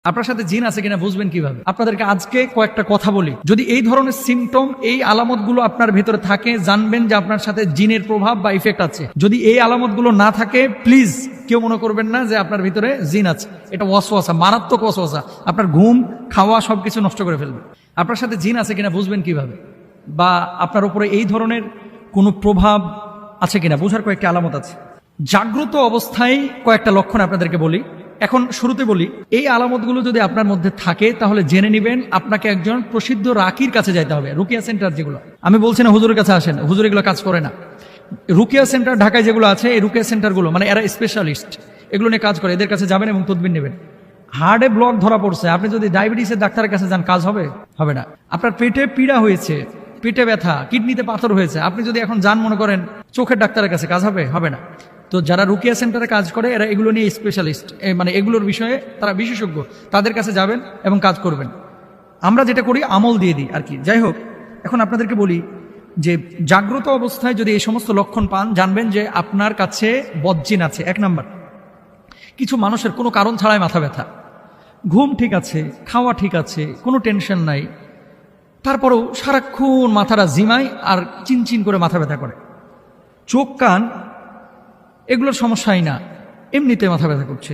আপনার সাথে জিন আছে কিনা বুঝবেন কিভাবে? আপনাদেরকে আজকে কয়েকটা কথা বলি। যদি এই ধরনের সিমটম, এই আলামতগুলো আপনার ভেতরে থাকে, জানবেন যে আপনার সাথে জিনের প্রভাব বা ইফেক্ট আছে। যদি এই আলামতগুলো না থাকে, প্লিজ কেউ মনে করবেন না যে আপনার ভিতরে জিন আছে। এটা ওয়াসওয়াসা, মারাত্মক ওয়াসওয়াসা। আপনার ঘুম, খাওয়া সবকিছু নষ্ট করে ফেলবে। আপনার সাথে জিন আছে কিনা বুঝবেন কিভাবে? বা আপনার উপরে এই ধরনের কোনো প্রভাব আছে কিনা বোঝার কয়েকটা আলামত আছে। জাগ্রত অবস্থায় কয়েকটা লক্ষণ আপনাদেরকে বলি। এখন শুরুতে বলি, এই আলামতগুলো যদি আপনার মধ্যে থাকে তাহলে জেনে নেবেন আপনাকে একজন প্রসিদ্ধ রাকির কাছে যাইতে হবে। রুকিয়া সেন্টার যেগুলো, আমি বলছি না হুজুরের কাছে আসেন, হুজুর এগুলো কাজ করে না। রুকিয়া সেন্টার ঢাকায় যেগুলো আছে, এই রুকিয়া সেন্টারগুলো মানে এরা স্পেশালিস্ট, এগুলো নিয়ে কাজ করে। এদের কাছে যাবেন এবং তদবির নেবেন। হার্টে ব্লক ধরা পড়ছে, আপনি যদি ডায়াবেটিসের ডাক্তারের কাছে যান, কাজ হবে? হবে না। আপনার পেটে পীড়া হয়েছে, পেটে ব্যথা, কিডনিতে পাথর হয়েছে, আপনি যদি এখন যান মনে করেন চোখের ডাক্তারের কাছে, কাজ হবে? হবে না। তো যারা রুকিয়া সেন্টারে কাজ করে এরা এগুলো নিয়ে স্পেশালিস্ট, মানে এগুলোর বিষয়ে তারা বিশেষজ্ঞ, তাদের কাছে যাবেন এবং কাজ করবেন। আমরা যেটা করি আমল দিয়ে দিই আর কি। যাই হোক, এখন আপনাদেরকে বলি যে জাগ্রত অবস্থায় যদি এই সমস্ত লক্ষণ পান, জানবেন যে আপনার কাছে বদজিন আছে। এক নাম্বার, কিছু মানুষের কোনো কারণ ছাড়াই মাথা ব্যথা, ঘুম ঠিক আছে, খাওয়া ঠিক আছে, কোনো টেনশন নাই, তারপরেও সারাক্ষণ মাথাটা জিমায় আর চিনচিন করে মাথা ব্যথা করে। চোখ কান এগুলোর সমস্যাই না, এমনিতে মাথা ব্যথা করছে।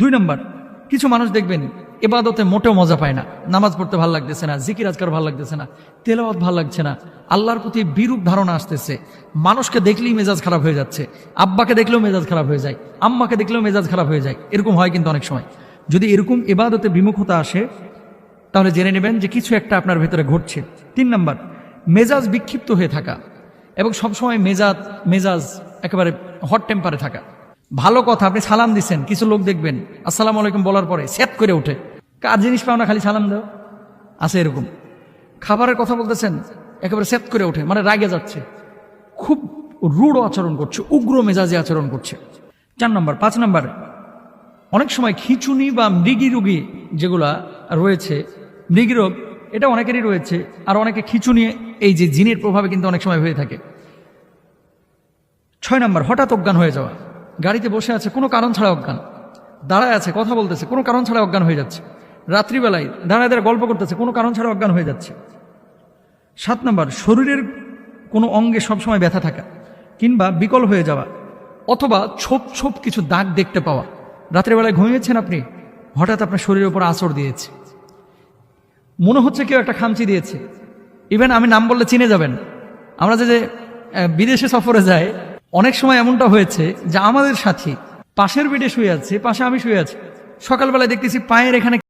দুই নম্বর, কিছু মানুষ দেখবেন ইবাদতে মোটেও মজা পায় না, নামাজ পড়তে ভালো লাগতেছে না, জিকির আজকার ভালো লাগতেছে না, তেলাওয়াত ভালো লাগছে না, আল্লাহর প্রতি বিরূপ ধারণা আসতেছে, মানুষকে দেখলেই মেজাজ খারাপ হয়ে যাচ্ছে, আব্বাকে দেখলেও মেজাজ খারাপ হয়ে যায়, আম্মাকে দেখলেও মেজাজ খারাপ হয়ে যায়। এরকম হয় কিন্তু অনেক সময়। যদি এরকম ইবাদতে বিমুখতা আসে তাহলে জেনে নেবেন যে কিছু একটা আপনার ভেতরে ঘটছে। তিন নম্বর, মেজাজ বিক্ষিপ্ত হয়ে থাকা এবং সবসময় মেজাজ একেবারে হট টেম্পারে থাকা। ভালো কথা, আপনি সালাম দিচ্ছেন, কিছু লোক দেখবেন আসসালামু আলাইকুম বলার পরে সেট করে ওঠে, কার জিনিস পাও না খালি সালাম দাও, আছে এরকম। খাবারের কথা বলতেছেন, একেবারে সেট করে ওঠে, মানে রাগে যাচ্ছে, খুব রূঢ় আচরণ করছে, উগ্র মেজাজে আচরণ করছে। 4 নম্বর। 5 নম্বর, অনেক সময় খিঁচুনি বা মৃগী রোগী যেগুলা রয়েছে, মৃগী রোগ এটা অনেকেরই রয়েছে, আর অনেকে খিঁচুনি এই যে জিনের প্রভাবে কিন্তু অনেক সময় হয়ে থাকে। 6 নম্বর, হঠাৎ অজ্ঞান হয়ে যাওয়া, গাড়িতে বসে আছে কোনো কারণ ছাড়া অজ্ঞান, দাঁড়ায় আছে কথা বলতেছে কোনো কারণ ছাড়া অজ্ঞান হয়ে যাচ্ছে, রাত্রিবেলায় দাঁড়ায় দাঁড়ায় গল্প করতেছে কোনো কারণ ছাড়া অজ্ঞান হয়ে যাচ্ছে। 7 নম্বর, শরীরের কোনো অঙ্গে সবসময় ব্যথা থাকা কিংবা বিকল হয়ে যাওয়া, অথবা ছোপ ছোপ কিছু দাগ দেখতে পাওয়া। রাত্রিবেলায় ঘুমিয়েছেন আপনি, হঠাৎ আপনার শরীরের উপর আঁচড় দিয়েছে, মনে হচ্ছে কেউ একটা খামচি দিয়েছে। ইভেন আমি নাম বললে চিনে যাবেন। আমরা যে বিদেশে সফরে যাই, অনেক সময় এমনটা হয়েছে যে আমাদের সাথী পাশের বেডে শুয়ে আছে, পাশে আমি শুয়ে আছি, সকালবেলায় দেখতেছি পায়ের এখানে